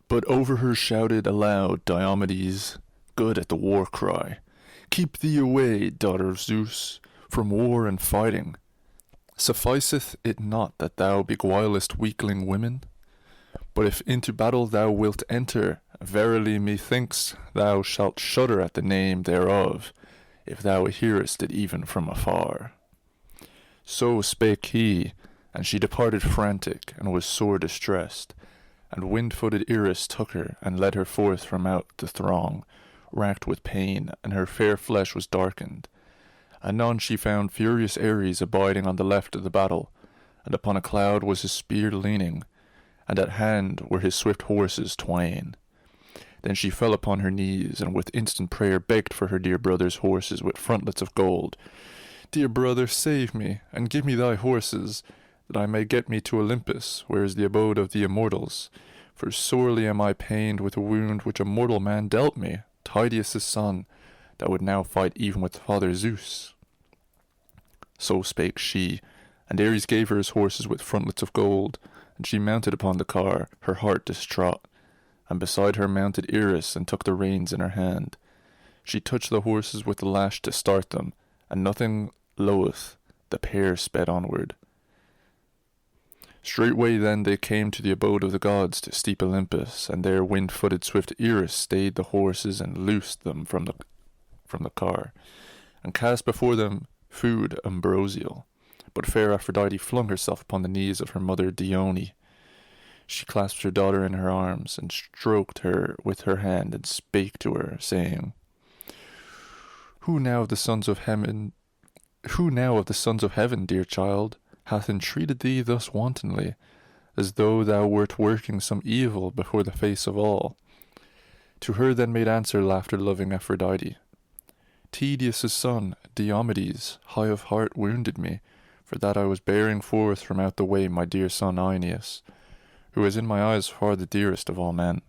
But over her shouted aloud Diomedes, good at the war cry, keep thee away, daughter of Zeus, from war and fighting. Sufficeth it not that thou beguilest weakling women? But if into battle thou wilt enter, verily methinks thou shalt shudder at the name thereof, if thou hearest it even from afar. So spake he, and she departed frantic, and was sore distressed. And wind-footed Eris took her, and led her forth from out the throng, racked with pain, and her fair flesh was darkened. Anon she found furious Ares abiding on the left of the battle, and upon a cloud was his spear leaning, and at hand were his swift horses twain. Then she fell upon her knees, and with instant prayer begged for her dear brother's horses with frontlets of gold. Dear brother, save me, and give me thy horses, that I may get me to Olympus, where is the abode of the immortals. For sorely am I pained with a wound which a mortal man dealt me, Tydeus' son, that would now fight even with Father Zeus. So spake she, and Ares gave her his horses with frontlets of gold, and she mounted upon the car, her heart distraught. And beside her mounted Eris, and took the reins in her hand. She touched the horses with the lash to start them, and nothing loath, the pair sped onward. Straightway then they came to the abode of the gods, to steep Olympus, and there wind-footed swift Eris stayed the horses and loosed them from the car, and cast before them food ambrosial. But fair Aphrodite flung herself upon the knees of her mother Dione. She clasped her daughter in her arms, and stroked her with her hand, and spake to her, saying, Who now of the sons of heaven, dear child, hath entreated thee thus wantonly, as though thou wert working some evil before the face of all? To her then made answer laughter-loving Aphrodite, Tydeus' son, Diomedes, high of heart, wounded me, for that I was bearing forth from out the way my dear son Aeneas, who is in my eyes far the dearest of all men.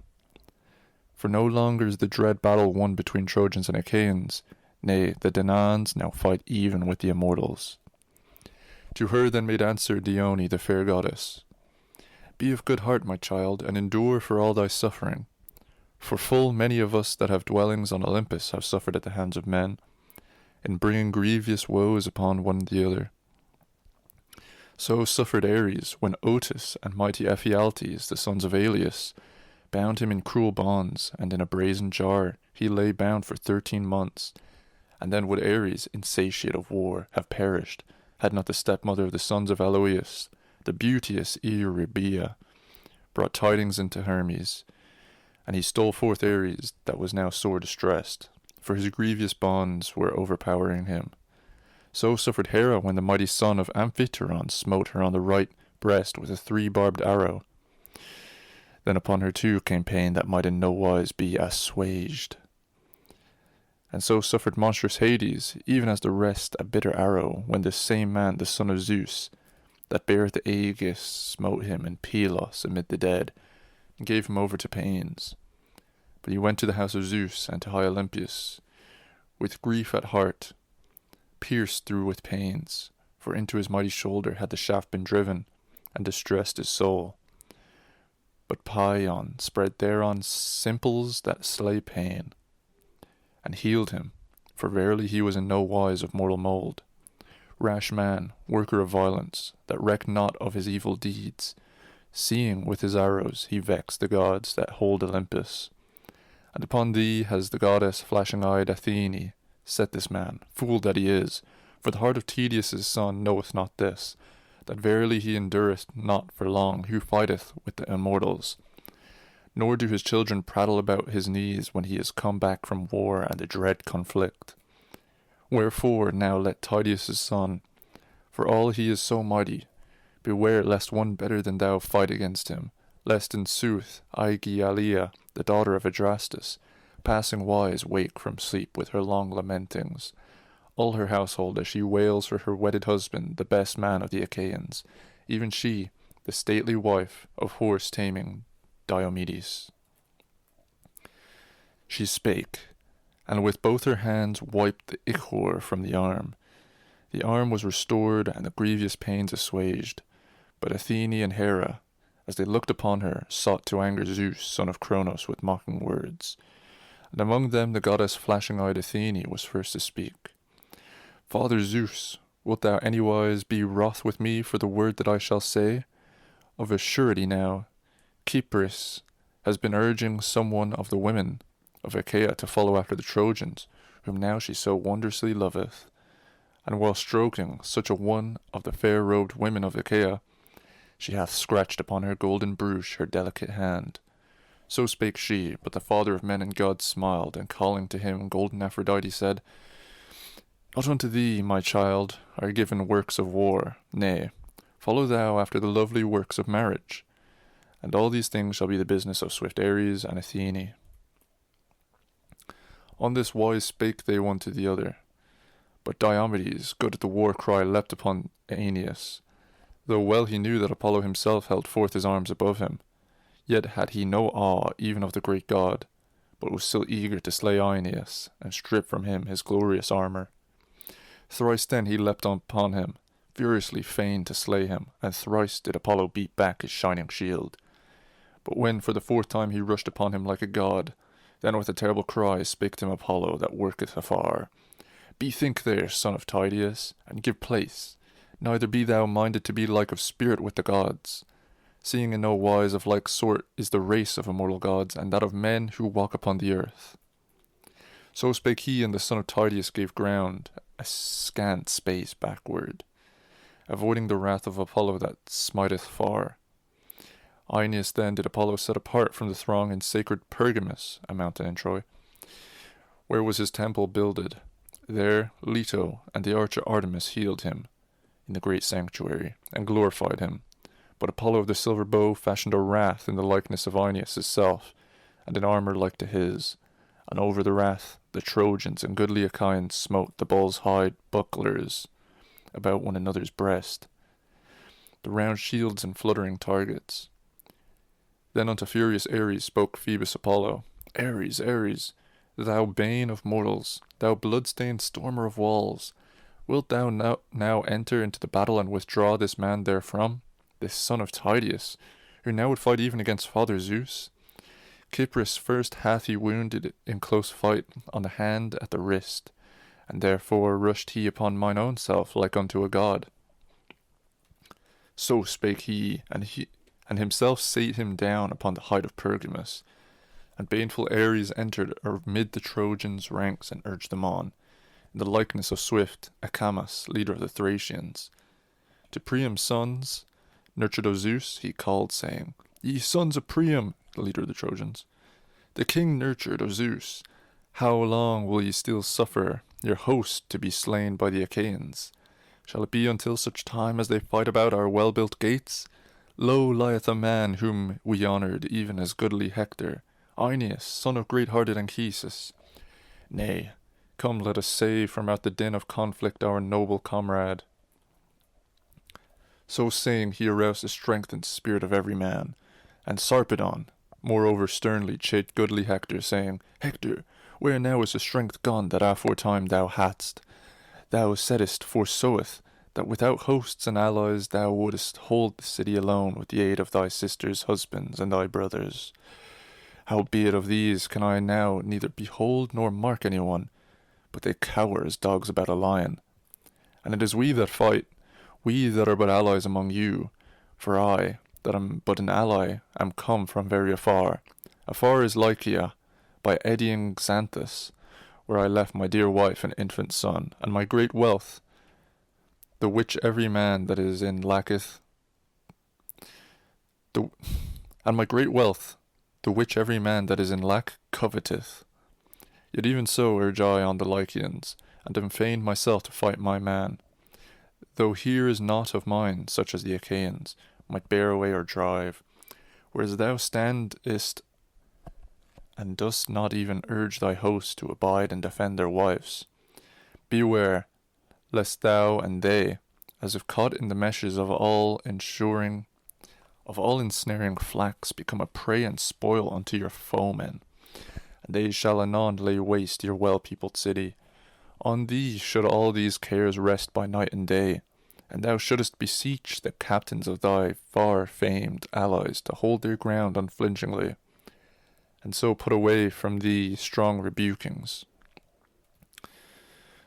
For no longer is the dread battle won between Trojans and Achaeans, nay, the Danaans now fight even with the immortals. To her then made answer Dione, the fair goddess, Be of good heart, my child, and endure for all thy suffering. For full many of us that have dwellings on Olympus have suffered at the hands of men, in bringing grievous woes upon one and the other. So suffered Ares, when Otus and mighty Ephialtes, the sons of Alius, bound him in cruel bonds, and in a brazen jar he lay bound for 13 months. And then would Ares, insatiate of war, have perished, had not the stepmother of the sons of Aloeus, the beauteous Eurybia, brought tidings into Hermes. And he stole forth Ares, that was now sore distressed, for his grievous bonds were overpowering him. So suffered Hera when the mighty son of Amphitryon smote her on the right breast with a 3-barbed arrow. Then upon her too came pain that might in no wise be assuaged. And so suffered monstrous Hades, even as the rest a bitter arrow, when this same man, the son of Zeus, that beareth the Aegis, smote him in Pylos amid the dead, and gave him over to pains. But he went to the house of Zeus and to high Olympus, with grief at heart, pierced through with pains, for into his mighty shoulder had the shaft been driven, and distressed his soul. But Paeon spread thereon simples that slay pain, and healed him, for verily he was in no wise of mortal mould. Rash man, worker of violence, that recked not of his evil deeds, seeing with his arrows he vexed the gods that hold Olympus. And upon thee has the goddess flashing-eyed Athene set this man, fool that he is, for the heart of Tydeus' son knoweth not this, that verily he endureth not for long who fighteth with the immortals. Nor do his children prattle about his knees when he is come back from war and the dread conflict. Wherefore now let Tydeus' son, for all he is so mighty, beware lest one better than thou fight against him, lest in sooth Aegialia, the daughter of Adrastus, passing wise, wake from sleep with her long lamentings, all her household as she wails for her wedded husband, the best man of the Achaeans, even she, the stately wife of horse-taming Diomedes. She spake, and with both her hands wiped the ichor from the arm. The arm was restored, and the grievous pains assuaged. But Athene and Hera, as they looked upon her, sought to anger Zeus, son of Cronos, with mocking words. And among them the goddess flashing-eyed Athene was first to speak. Father Zeus, wilt thou anywise be wroth with me for the word that I shall say? Of a surety now, Cypris has been urging some one of the women of Achaea to follow after the Trojans, whom now she so wondrously loveth. And while stroking such a one of the fair-robed women of Achaea, she hath scratched upon her golden brooch her delicate hand. So spake she, but the father of men and gods smiled, and calling to him golden Aphrodite said, Not unto thee, my child, are given works of war, nay, follow thou after the lovely works of marriage. And all these things shall be the business of swift Ares and Athene. On this wise spake they one to the other. But Diomedes, good at the war cry, leapt upon Aeneas, though well he knew that Apollo himself held forth his arms above him. Yet had he no awe even of the great god, but was still eager to slay Aeneas, and strip from him his glorious armour. Thrice then he leapt upon him, furiously fain to slay him, and thrice did Apollo beat back his shining shield. But when for the fourth time he rushed upon him like a god, then with a terrible cry spake to him Apollo that worketh afar, Bethink there, son of Tydeus, and give place, neither be thou minded to be like of spirit with the gods, seeing in no wise of like sort is the race of immortal gods, and that of men who walk upon the earth. So spake he, and the son of Tydeus gave ground a scant space backward, avoiding the wrath of Apollo that smiteth far. Aeneas then did Apollo set apart from the throng in sacred Pergamus, a mountain in Troy, where was his temple builded. There Leto and the archer Artemis healed him in the great sanctuary, and glorified him. But Apollo of the silver bow fashioned a wrath in the likeness of Aeneas' self, and an armour like to his. And over the wrath the Trojans and goodly Achaeans smote the bull's hide bucklers about one another's breast, the round shields and fluttering targets. Then unto furious Ares spoke Phoebus Apollo, Ares, Ares, thou bane of mortals, thou blood-stained stormer of walls, wilt thou now enter into the battle and withdraw this man therefrom, this son of Tydeus, who now would fight even against Father Zeus? Cypris first hath he wounded in close fight on the hand at the wrist, and therefore rushed he upon mine own self like unto a god. So spake he, and himself sate him down upon the height of Pergamus. And baneful Ares entered amid the Trojans' ranks and urged them on, in the likeness of swift Acamas, leader of the Thracians. To Priam's sons, nurtured of Zeus, he called, saying, Ye sons of Priam, the leader of the Trojans, the king nurtured of Zeus, how long will ye still suffer your host to be slain by the Achaeans? Shall it be until such time as they fight about our well-built gates? Lo lieth a man whom we honoured, even as goodly Hector, Aeneas, son of great-hearted Anchises. Nay, come, let us save from out the din of conflict our noble comrade. So saying, he aroused the strength and spirit of every man, and Sarpedon, moreover sternly, chid goodly Hector, saying, Hector, where now is the strength gone that aforetime thou hadst? Thou saidst, forsooth, that without hosts and allies thou wouldest hold the city alone with the aid of thy sisters' husbands and thy brothers. Howbeit of these can I now neither behold nor mark any one, but they cower as dogs about a lion. And it is we that fight, we that are but allies among you, for I, that am but an ally, am come from very afar. Afar is Lycia, by eddying Xanthus, where I left my dear wife and infant son, and my great wealth, the which every man that is in lacketh, and my great wealth, the which every man that is in lack coveteth. Yet even so urge I on the Lycians, and am fain myself to fight my man, though here is naught of mine, such as the Achaeans might bear away or drive, whereas thou standest and dost not even urge thy host to abide and defend their wives. Beware, lest thou and they, as if caught in the meshes of all ensnaring flax, become a prey and spoil unto your foemen, and they shall anon lay waste your well-peopled city. On thee should all these cares rest by night and day, and thou shouldest beseech the captains of thy far-famed allies to hold their ground unflinchingly, and so put away from thee strong rebukings.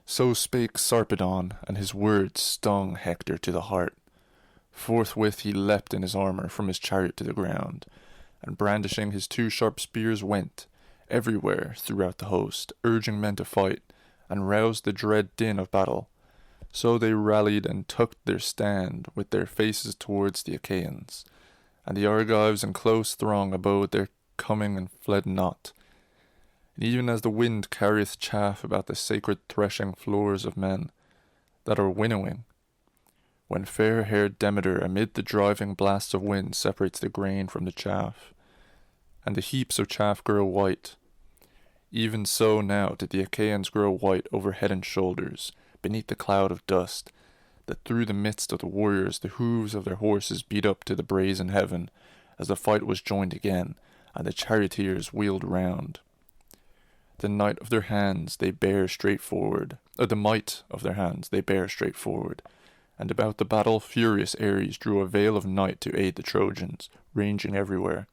So spake Sarpedon, and his words stung Hector to the heart. Forthwith he leapt in his armour from his chariot to the ground, and brandishing his 2 sharp spears went everywhere throughout the host, urging men to fight, and roused the dread din of battle. So they rallied and took their stand with their faces towards the Achaeans, and the Argives in close throng abode their coming and fled not. And even as the wind carrieth chaff about the sacred threshing floors of men that are winnowing, when fair-haired Demeter amid the driving blasts of wind separates the grain from the chaff, and the heaps of chaff grow white, even so now did the Achaeans grow white over head and shoulders, beneath the cloud of dust, that through the midst of the warriors the hooves of their horses beat up to the brazen heaven, as the fight was joined again, and the charioteers wheeled round. The might of their hands they bear straight forward, and about the battle furious Ares drew a veil of night to aid the Trojans, ranging everywhere.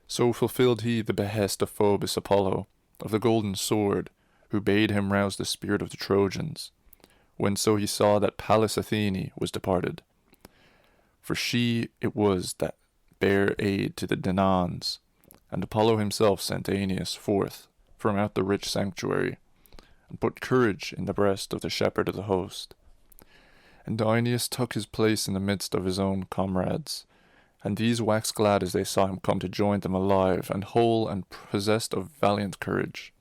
So fulfilled he the behest of Phoebus Apollo, of the golden sword, who bade him rouse the spirit of the Trojans, when so he saw that Pallas Athene was departed. For she it was that bare aid to the Danaans, and Apollo himself sent Aeneas forth from out the rich sanctuary, and put courage in the breast of the shepherd of the host. And Aeneas took his place in the midst of his own comrades, and these waxed glad as they saw him come to join them alive and whole and possessed of valiant courage.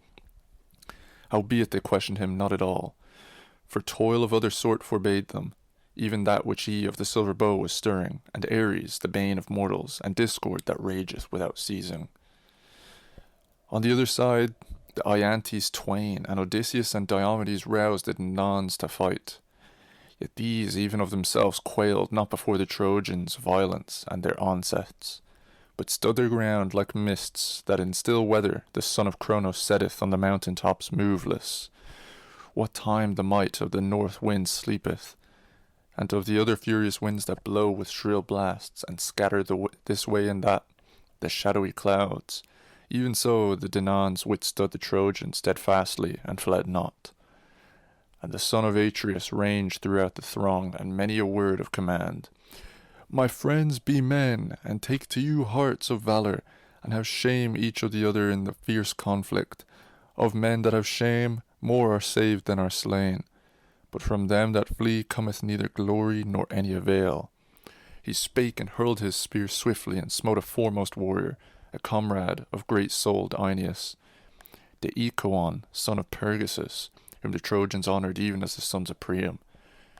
Howbeit they questioned him not at all, for toil of other sort forbade them, even that which he of the silver bow was stirring, and Ares, the bane of mortals, and discord that rageth without ceasing. On the other side, the Iantes twain, and Odysseus and Diomedes roused the Danaans to fight. Yet these even of themselves quailed not before the Trojans' violence and their onsets, but stood their ground like mists that in still weather the son of Cronos setteth on the mountain tops moveless, what time the might of the north wind sleepeth, and of the other furious winds that blow with shrill blasts, and scatter this way and that the shadowy clouds. Even so the Danaans withstood the Trojans steadfastly, and fled not. And the son of Atreus ranged throughout the throng, and many a word of command. My friends, be men, and take to you hearts of valour, and have shame each of the other in the fierce conflict. Of men that have shame, more are saved than are slain. But from them that flee cometh neither glory nor any avail. He spake and hurled his spear swiftly, and smote a foremost warrior, a comrade of great-souled Aeneas, Deicoon, son of Pergasus, whom the Trojans honoured even as the sons of Priam,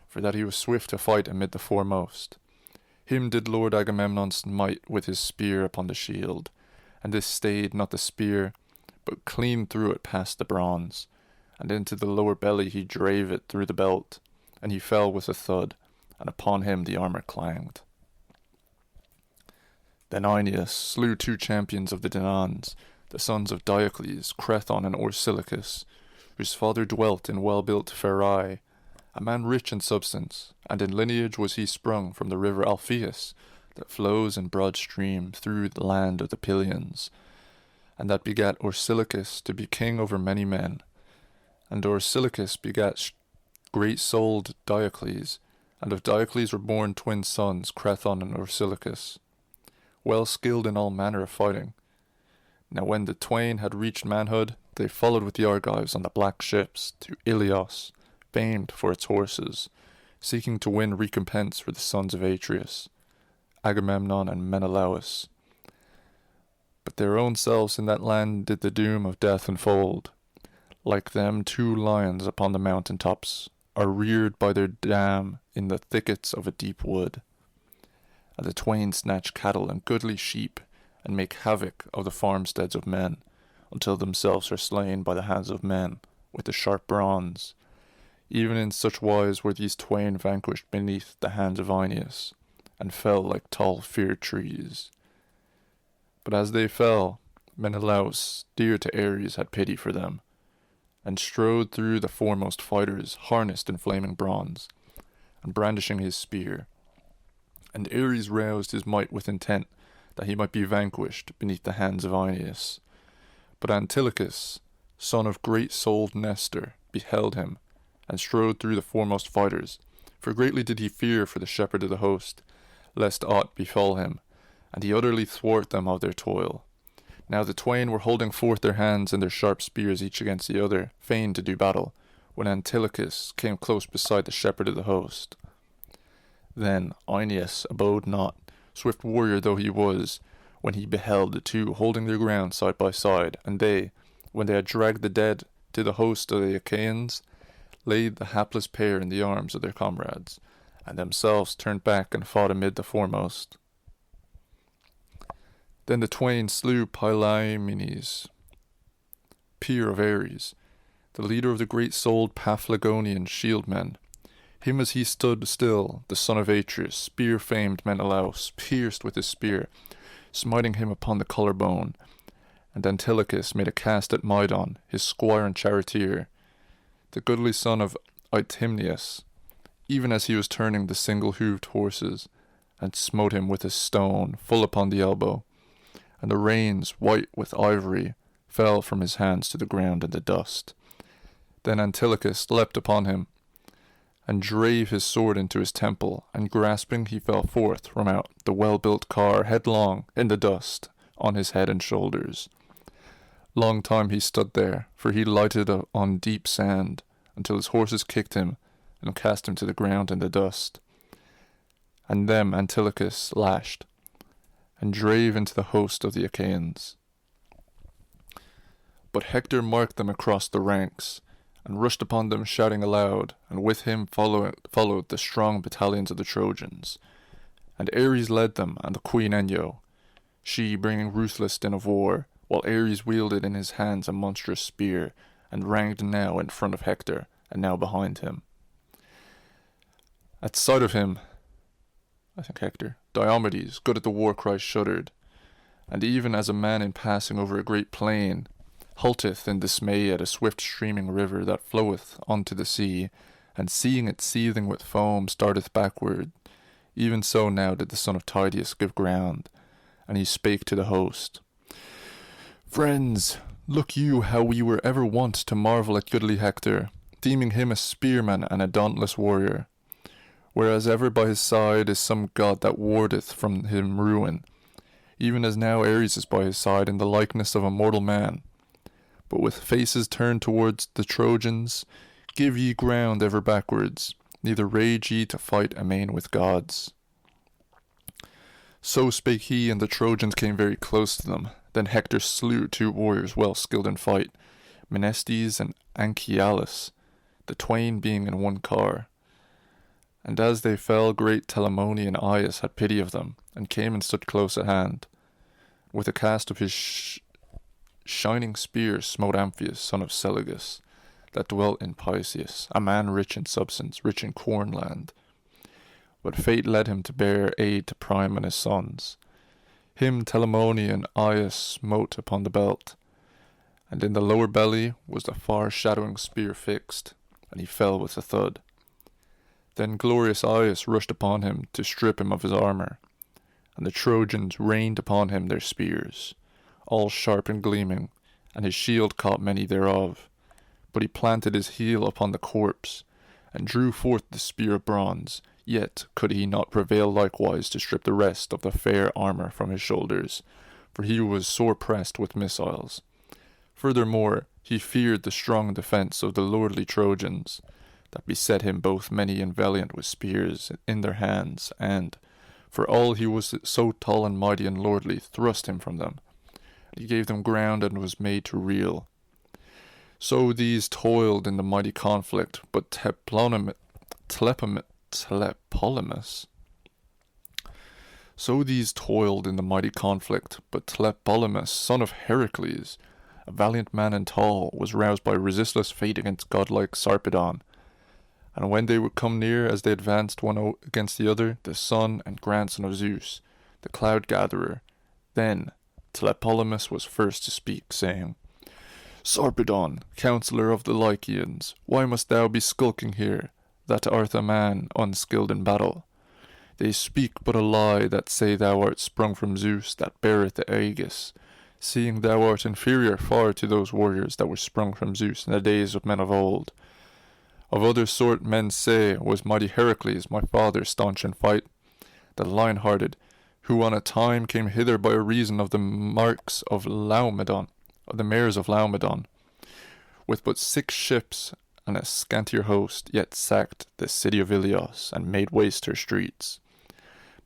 for that he was swift to fight amid the foremost. Him did Lord Agamemnon smite with his spear upon the shield, and this stayed not the spear, but clean through it past the bronze, and into the lower belly he drave it through the belt, and he fell with a thud, and upon him the armour clanged. Then Aeneas slew 2 champions of the Danaans, the sons of Diocles, Crethon and Orsilochus, whose father dwelt in well-built Pherae, a man rich in substance, and in lineage was he sprung from the river Alpheus, that flows in broad stream through the land of the Pylians, and that begat Orsilochus to be king over many men. And Orsilochus begat great-souled Diocles, and of Diocles were born twin sons, Crethon and Orsilochus, well skilled in all manner of fighting. Now when the twain had reached manhood, they followed with the Argives on the black ships to Ilios, famed for its horses, seeking to win recompense for the sons of Atreus, Agamemnon and Menelaus. But their own selves in that land did the doom of death enfold. Like them 2 lions upon the mountain tops are reared by their dam in the thickets of a deep wood. And the twain snatch cattle and goodly sheep, and make havoc of the farmsteads of men, until themselves are slain by the hands of men with the sharp bronze. Even in such wise were these twain vanquished beneath the hands of Aeneas, and fell like tall fir trees. But as they fell, Menelaus, dear to Ares, had pity for them, and strode through the foremost fighters, harnessed in flaming bronze, and brandishing his spear. And Ares roused his might with intent that he might be vanquished beneath the hands of Aeneas. But Antilochus, son of great-souled Nestor, beheld him, and strode through the foremost fighters, for greatly did he fear for the shepherd of the host, lest aught befall him, and he utterly thwart them of their toil. Now the twain were holding forth their hands and their sharp spears each against the other, fain to do battle, when Antilochus came close beside the shepherd of the host. Then Aeneas abode not, swift warrior though he was, when he beheld the two holding their ground side by side, and they, when they had dragged the dead to the host of the Achaeans, laid the hapless pair in the arms of their comrades, and themselves turned back and fought amid the foremost. Then the twain slew Pylaemenes, peer of Ares, the leader of the great-souled Paphlagonian shieldmen. Him as he stood still, the son of Atreus, spear-famed Menelaus, pierced with his spear, smiting him upon the collarbone. And Antilochus made a cast at Mydon, his squire and charioteer, the goodly son of Itimneus, even as he was turning the single-hooved horses, and smote him with a stone full upon the elbow, and the reins, white with ivory, fell from his hands to the ground in the dust. Then Antilochus leapt upon him, and drave his sword into his temple, and grasping he fell forth from out the well-built car headlong in the dust on his head and shoulders. Long time he stood there, for he lighted on deep sand, until his horses kicked him, and cast him to the ground in the dust. And them Antilochus lashed, and drave into the host of the Achaeans. But Hector marked them across the ranks, and rushed upon them shouting aloud, and with him followed the strong battalions of the Trojans. And Ares led them, and the queen Enyo, she bringing ruthless din of war, while Ares wielded in his hands a monstrous spear, and ranged now in front of Hector, and now behind him. At sight of him, Hector, Diomedes, good at the war cry, shuddered, and even as a man in passing over a great plain halteth in dismay at a swift streaming river that floweth unto the sea, and seeing it seething with foam starteth backward, even so now did the son of Tydeus give ground, and he spake to the host. Friends, look you how we were ever wont to marvel at goodly Hector, deeming him a spearman and a dauntless warrior, whereas ever by his side is some god that wardeth from him ruin, even as now Ares is by his side in the likeness of a mortal man. But with faces turned towards the Trojans, give ye ground ever backwards, neither rage ye to fight amain with gods. So spake he, and the Trojans came very close to them. Then Hector slew two warriors well skilled in fight, Menestes and Anchialus, the twain being in one car. And as they fell, great Telamonian Aias had pity of them, and came and stood close at hand. With a cast of his shining spear smote Amphius, son of Selagus, that dwelt in Pisceus, a man rich in substance, rich in corn land. But fate led him to bear aid to Priam and his sons. Him Telamonian Aias smote upon the belt, and in the lower belly was the far-shadowing spear fixed, and he fell with a thud. Then glorious Aias rushed upon him to strip him of his armour, and the Trojans rained upon him their spears, all sharp and gleaming, and his shield caught many thereof. But he planted his heel upon the corpse, and drew forth the spear of bronze, yet could he not prevail likewise to strip the rest of the fair armour from his shoulders, for he was sore pressed with missiles. Furthermore, he feared the strong defence of the lordly Trojans, that beset him both many and valiant with spears in their hands, and, for all he was so tall and mighty and lordly, thrust him from them. He gave them ground and was made to reel. So these toiled in the mighty conflict, but Tlepolemus, son of Heracles, a valiant man and tall, was roused by resistless fate against godlike Sarpedon. And when they would come near, as they advanced one against the other, the son and grandson of Zeus, the cloud-gatherer, then Tlepolemus was first to speak, saying, Sarpedon, counsellor of the Lycians, why must thou be skulking here? that art a man unskilled in battle. They speak but a lie that say thou art sprung from Zeus that beareth the Aegis, seeing thou art inferior far to those warriors that were sprung from Zeus in the days of men of old. Of other sort men say was mighty Heracles, my father, staunch in fight, the lion-hearted, who on a time came hither by reason of the marks of Laomedon, of the mares of Laomedon, with but 6 ships and a scantier host, yet sacked the city of Ilios and made waste her streets.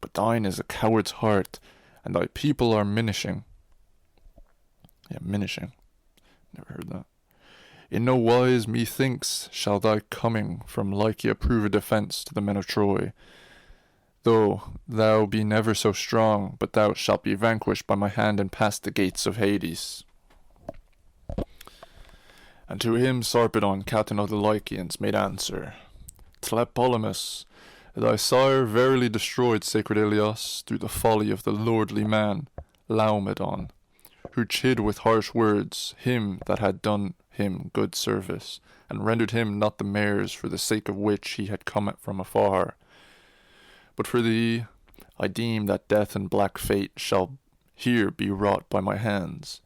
But thine is a coward's heart, and thy people are minishing. Minishing. Never heard that. In no wise, methinks, shall thy coming from Lycia prove a defence to the men of Troy, though thou be never so strong, but thou shalt be vanquished by my hand and pass the gates of Hades. And to him Sarpedon, captain of the Lycians, made answer, Tlepolemus, thy sire verily destroyed sacred Ilios through the folly of the lordly man, Laomedon, who chid with harsh words him that had done him good service, and rendered him not the mares for the sake of which he had come from afar. But for thee, I deem that death and black fate shall here be wrought by my hands,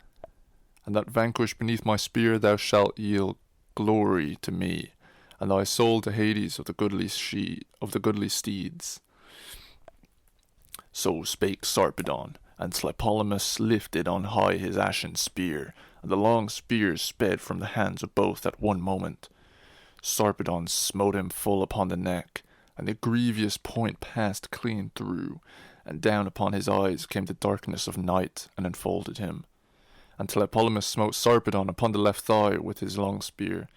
and that vanquished beneath my spear thou shalt yield glory to me, and thy soul to Hades of the goodly steeds. So spake Sarpedon, and Tlepolemus lifted on high his ashen spear, and the long spears sped from the hands of both at one moment. Sarpedon smote him full upon the neck, and the grievous point passed clean through, and down upon his eyes came the darkness of night, and enfolded him. And Tlepolemus smote Sarpedon upon the left thigh with his long spear,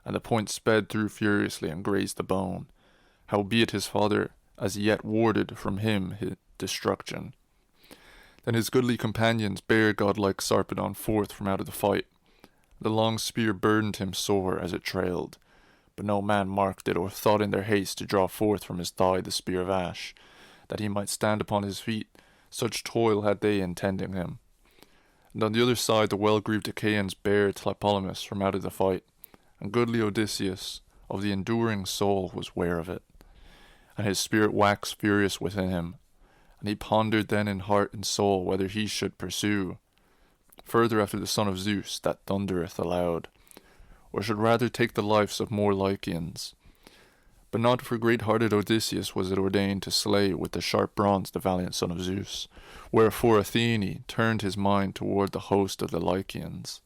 and the point sped through furiously and grazed the bone, howbeit his father as yet warded from him his destruction. Then his goodly companions bare godlike Sarpedon forth from out of the fight. The long spear burdened him sore as it trailed, but no man marked it or thought in their haste to draw forth from his thigh the spear of ash, that he might stand upon his feet, such toil had they in tending him. And on the other side the well-grieved Achaeans bare Tlepolemus from out of the fight, and goodly Odysseus of the enduring soul was ware of it, and his spirit waxed furious within him, and he pondered then in heart and soul whether he should pursue further after the son of Zeus that thundereth aloud, or should rather take the lives of more Lycians. But not for great-hearted Odysseus was it ordained to slay with the sharp bronze the valiant son of Zeus, wherefore Athene turned his mind toward the host of the Lycians.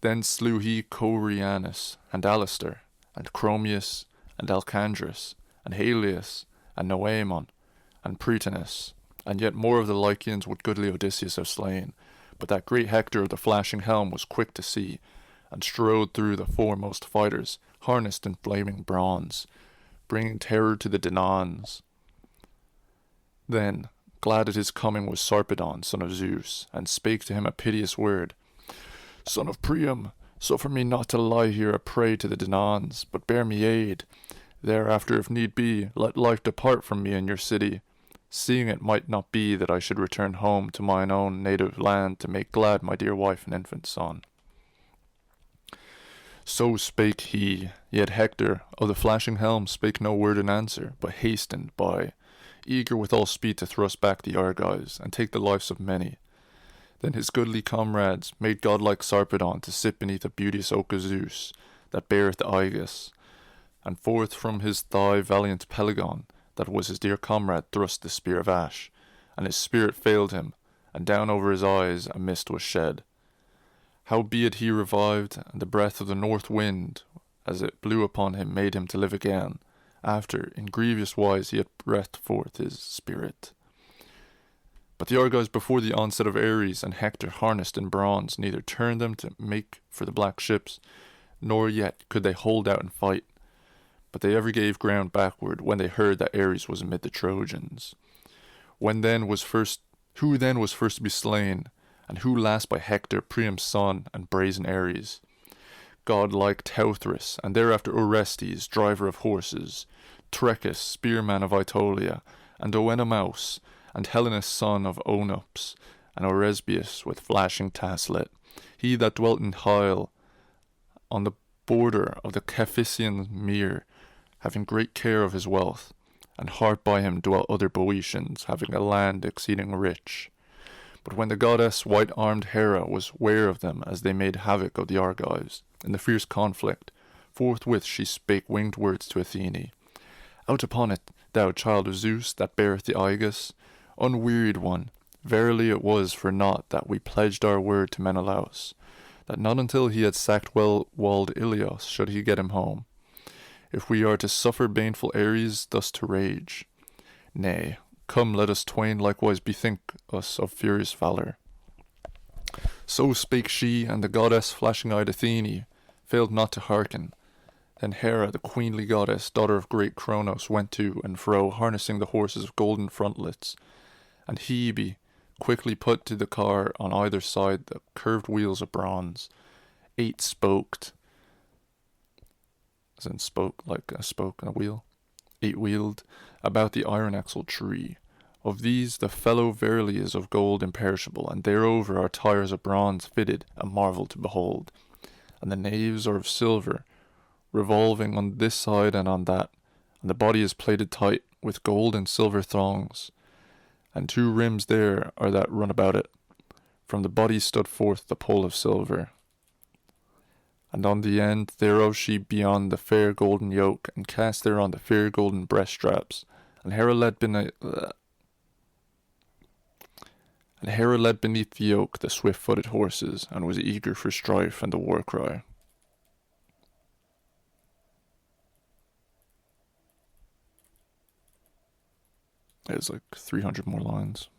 Then slew he Corianus, and Alistair, and Chromius, and Alcandrus, and Halius, and Noaemon, and Pretinus, and yet more of the Lycians would goodly Odysseus have slain, but that great Hector of the flashing helm was quick to see, and strode through the foremost fighters, harnessed in flaming bronze, bringing terror to the Danaans. Then, glad at his coming was Sarpedon, son of Zeus, and spake to him a piteous word. Son of Priam, suffer me not to lie here a prey to the Danaans, but bear me aid. Thereafter, if need be, let life depart from me in your city, seeing it might not be that I should return home to mine own native land to make glad my dear wife and infant son. So spake he, yet Hector of the flashing helm spake no word in answer, but hastened by, eager with all speed to thrust back the Argives, and take the lives of many. Then his goodly comrades made godlike Sarpedon to sit beneath a beauteous oak of Zeus, that beareth the Aegis, and forth from his thigh valiant Pelagon, that was his dear comrade, thrust the spear of ash, and his spirit failed him, and down over his eyes a mist was shed. Howbeit he revived, and the breath of the north wind, as it blew upon him, made him to live again, after in grievous wise he had breathed forth his spirit. But the Argives before the onset of Ares and Hector harnessed in bronze neither turned them to make for the black ships, nor yet could they hold out and fight, but they ever gave ground backward when they heard that Ares was amid the Trojans. Who then was first to be slain, and who last by Hector, Priam's son, and brazen Ares? Godlike Teuthras, and thereafter Orestes, driver of horses, Trecus, spearman of Aetolia, and Oenomaus, and Helenus, son of Oenops, and Oresbius with flashing taslet, he that dwelt in Hyle, on the border of the Cephisian mere, having great care of his wealth, and hard by him dwelt other Boeotians, having a land exceeding rich. But when the goddess white-armed Hera was ware of them as they made havoc of the Argives, in the fierce conflict, forthwith she spake winged words to Athene. Out upon it, thou child of Zeus, that beareth the Aegis, unwearied one, verily it was for naught that we pledged our word to Menelaus, that not until he had sacked well-walled Ilios should he get him home. If we are to suffer baneful Ares thus to rage, nay, come, let us twain likewise bethink us of furious valour. So spake she, and the goddess flashing-eyed Athene failed not to hearken. Then Hera, the queenly goddess, daughter of great Cronos, went to and fro, harnessing the horses of golden frontlets, and Hebe quickly put to the car on either side the curved wheels of bronze, 8-spoked, as in spoke like a spoke and a wheel, 8-wheeled, about the iron-axled tree. Of these the felloe verily is of gold imperishable, and thereover are tires of bronze fitted, a marvel to behold. And the naves are of silver, revolving on this side and on that, and the body is plated tight with gold and silver thongs, and 2 rims there are that run about it. From the body stood forth the pole of silver, and on the end thereof she beyond the fair golden yoke, and cast thereon the fair golden breast straps. And Hera led beneath the yoke the swift-footed horses, and was eager for strife and the war cry. It's like 300 more lines.